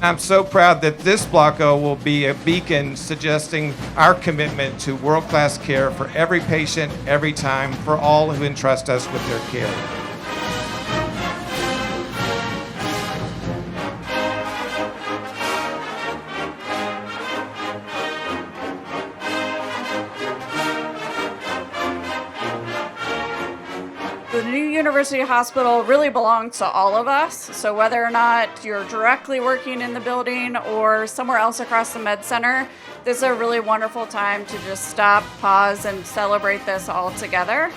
I'm so proud that this Block O will be a beacon suggesting our commitment to world-class care for every patient, every time, for all who entrust us with their care. The new University Hospital really belongs to all of us. So whether or not you're directly working in the building or somewhere else across the Med Center, this is a really wonderful time to just stop, pause, and celebrate this all together.